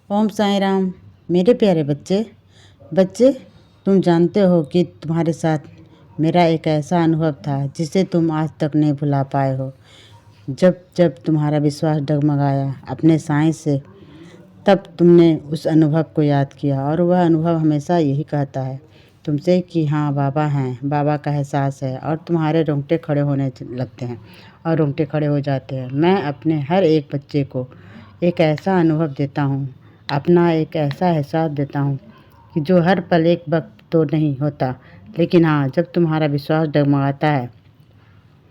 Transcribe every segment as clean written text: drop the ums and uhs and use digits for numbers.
ओम साईं राम। मेरे प्यारे बच्चे बच्चे तुम जानते हो कि तुम्हारे साथ मेरा एक ऐसा अनुभव था जिसे तुम आज तक नहीं भुला पाए हो। जब जब तुम्हारा विश्वास डगमगाया अपने साईं से, तब तुमने उस अनुभव को याद किया और वह अनुभव हमेशा यही कहता है तुमसे कि हाँ, बाबा हैं, बाबा का एहसास है, और तुम्हारे रोंगटे खड़े होने लगते हैं और रोंगटे खड़े हो जाते हैं। मैं अपने हर एक बच्चे को एक ऐसा अनुभव देता हूँ, अपना एक ऐसा एहसास देता हूँ कि जो हर पल एक वक्त तो नहीं होता, लेकिन हाँ, जब तुम्हारा विश्वास डगमगाता है,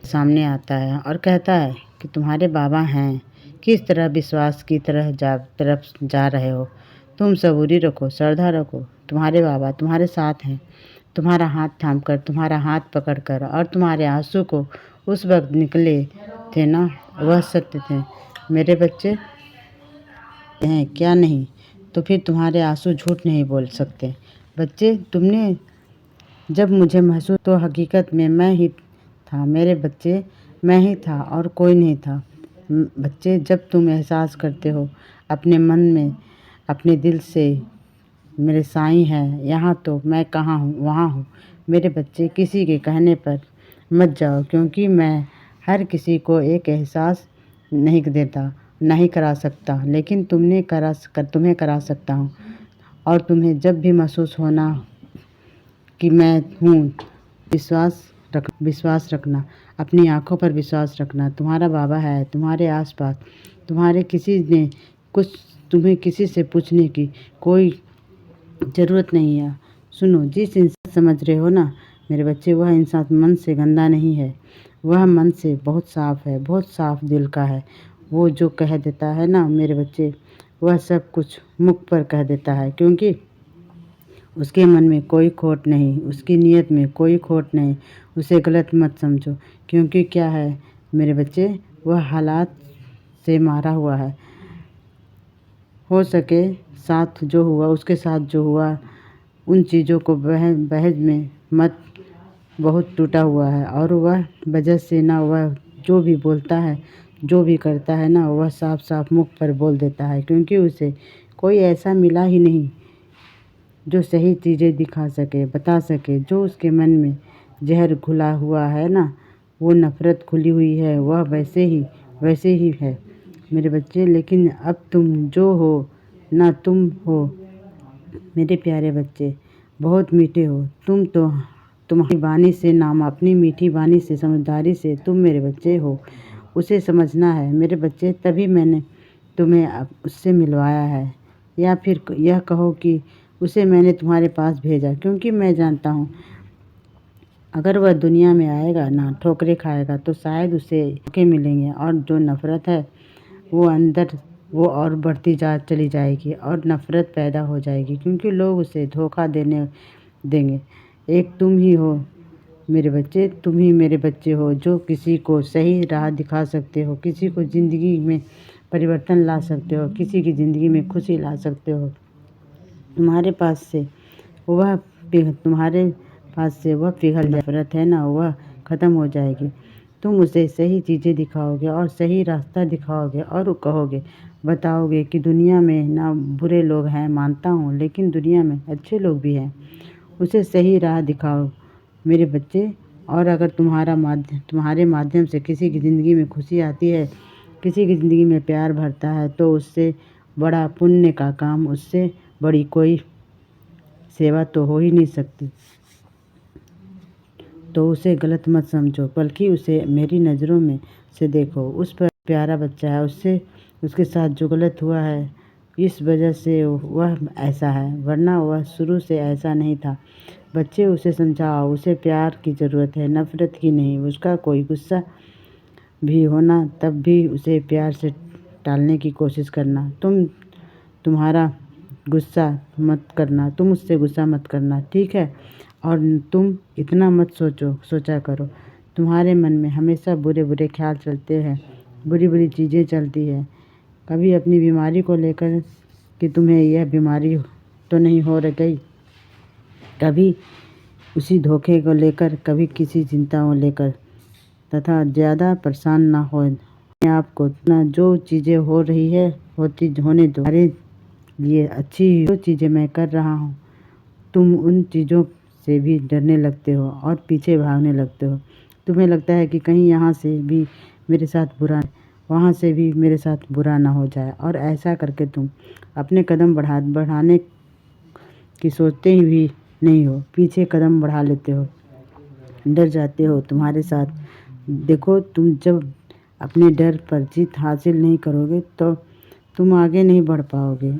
सामने आता है और कहता है कि तुम्हारे बाबा हैं, किस तरह विश्वास की तरफ जा रहे हो। तुम सबूरी रखो, श्रद्धा रखो, तुम्हारे बाबा तुम्हारे साथ हैं, तुम्हारा हाथ थामकर, तुम्हारा हाथ पकड़कर, और तुम्हारे आंसू को उस वक्त निकले थे ना, वह सत्य थे। मेरे बच्चे हैं क्या नहीं, तो फिर तुम्हारे आंसू झूठ नहीं बोल सकते। बच्चे, तुमने जब मुझे महसूस, तो हकीकत में मैं ही था। मेरे बच्चे, मैं ही था और कोई नहीं था। बच्चे, जब तुम एहसास करते हो अपने मन में, अपने दिल से, मेरे साईं हैं यहाँ, तो मैं कहाँ हूँ वहाँ हूँ। मेरे बच्चे, किसी के कहने पर मत जाओ, क्योंकि मैं हर किसी को एक एहसास नहीं देता, नहीं करा सकता, लेकिन तुम्हें करा सकता हूँ। और तुम्हें जब भी महसूस होना कि मैं हूँ, विश्वास रखना, अपनी आँखों पर विश्वास रखना। तुम्हारा बाबा है तुम्हारे आसपास। तुम्हें किसी से पूछने की कोई ज़रूरत नहीं है। सुनो, जिस इंसान समझ रहे हो ना मेरे बच्चे, वह इंसान मन से गंदा नहीं है, वह मन से बहुत साफ है, बहुत साफ दिल का है। वो जो कह देता है ना मेरे बच्चे, वह सब कुछ मुख पर कह देता है, क्योंकि उसके मन में कोई खोट नहीं, उसकी नीयत में कोई खोट नहीं। उसे गलत मत समझो, क्योंकि क्या है मेरे बच्चे, वह हालात से मारा हुआ है। हो सके साथ जो हुआ, उसके साथ जो हुआ, उन चीज़ों को बहज में मत, बहुत टूटा हुआ है। और वह वजह से ना, वह जो भी बोलता है, जो भी करता है ना, वह साफ साफ मुख पर बोल देता है, क्योंकि उसे कोई ऐसा मिला ही नहीं जो सही चीज़ें दिखा सके, बता सके। जो उसके मन में जहर घुला हुआ है ना, वो नफ़रत खुली हुई है, वह वैसे ही है मेरे बच्चे। लेकिन अब तुम जो हो ना, तुम हो मेरे प्यारे बच्चे, बहुत मीठे हो तुम तो। तुम्हारी वाणी से, नाम अपनी मीठी वाणी से, समझदारी से तुम मेरे बच्चे हो। उसे समझना है मेरे बच्चे, तभी मैंने तुम्हें अब उससे मिलवाया है, या फिर यह कहो कि उसे मैंने तुम्हारे पास भेजा, क्योंकि मैं जानता हूँ अगर वह दुनिया में आएगा ना, ठोकरें खाएगा, तो शायद उसे धोखे मिलेंगे, और जो नफ़रत है वो अंदर, वो और बढ़ती चली जाएगी, और नफ़रत पैदा हो जाएगी, क्योंकि लोग उसे धोखा देंगे। एक तुम ही हो मेरे बच्चे, तुम ही मेरे बच्चे हो जो किसी को सही राह दिखा सकते हो, किसी को ज़िंदगी में परिवर्तन ला सकते हो, किसी की ज़िंदगी में खुशी ला सकते हो। तुम्हारे पास से वह पिघल नफ़रत है ना, वह ख़त्म हो जाएगी। तुम उसे सही चीज़ें दिखाओगे और सही रास्ता दिखाओगे, और कहोगे, बताओगे कि दुनिया में ना बुरे लोग हैं, मानता हूँ, लेकिन दुनिया में अच्छे लोग भी हैं। उसे सही राह दिखाओ मेरे बच्चे। और अगर तुम्हारे माध्यम से किसी की ज़िंदगी में खुशी आती है, किसी की ज़िंदगी में प्यार भरता है, तो उससे बड़ा पुण्य का काम, उससे बड़ी कोई सेवा तो हो ही नहीं सकती। तो उसे गलत मत समझो, बल्कि उसे मेरी नज़रों में से देखो। उस पर प्यारा बच्चा है, उसके साथ जो गलत हुआ है, इस वजह से वह ऐसा है, वरना वह शुरू से ऐसा नहीं था। बच्चे, उसे समझाओ, उसे प्यार की ज़रूरत है, नफ़रत की नहीं। उसका कोई गुस्सा भी होना, तब भी उसे प्यार से टालने की कोशिश करना। तुम्हारा गुस्सा मत करना, तुम उससे गुस्सा मत करना, ठीक है? और तुम इतना मत सोचा करो, तुम्हारे मन में हमेशा बुरे बुरे ख्याल चलते हैं, बुरी बुरी चीज़ें चलती हैं। कभी अपनी बीमारी को लेकर कि तुम्हें यह बीमारी तो नहीं हो गई, कभी उसी धोखे को लेकर, कभी किसी चिंता को लेकर, तथा ज़्यादा परेशान ना हो अपने आप को। ना जो चीज़ें हो रही है होने दो। लिए अच्छी जो चीज़ें मैं कर रहा हूँ, तुम उन चीज़ों से भी डरने लगते हो और पीछे भागने लगते हो। तुम्हें लगता है कि कहीं यहाँ से भी मेरे साथ बुरा, वहाँ से भी मेरे साथ बुरा ना हो जाए, और ऐसा करके तुम अपने कदम बढ़ाने की सोचते ही भी नहीं हो, पीछे कदम बढ़ा लेते हो, डर जाते हो तुम्हारे साथ। देखो, तुम जब अपने डर पर जीत हासिल नहीं करोगे तो तुम आगे नहीं बढ़ पाओगे,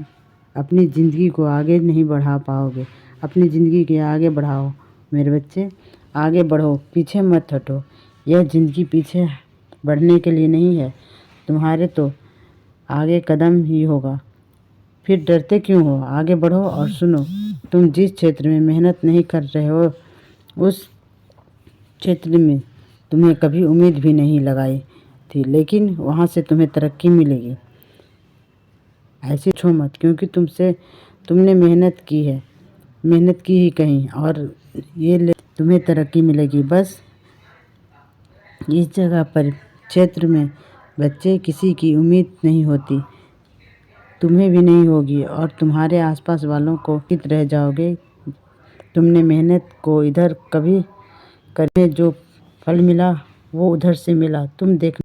अपनी ज़िंदगी को आगे नहीं बढ़ा पाओगे। अपनी ज़िंदगी के आगे बढ़ाओ मेरे बच्चे, आगे बढ़ो, पीछे मत हटो। यह ज़िंदगी पीछे बढ़ने के लिए नहीं है, तुम्हारे तो आगे कदम ही होगा। फिर डरते क्यों हो? आगे बढ़ो और सुनो, तुम जिस क्षेत्र में मेहनत नहीं कर रहे हो उस क्षेत्र में तुम्हें कभी उम्मीद भी नहीं लगाई थी, लेकिन वहाँ से तुम्हें तरक्की मिलेगी। ऐसे छो मत, क्योंकि तुमने मेहनत की है, मेहनत की ही कहीं, और तुम्हें तरक्की मिलेगी। बस इस जगह पर क्षेत्र में बच्चे किसी की उम्मीद नहीं होती, तुम्हें भी नहीं होगी, और तुम्हारे आसपास वालों को कित रह जाओगे। तुमने मेहनत को इधर कभी करने जो फल मिला वो उधर से मिला, तुम देख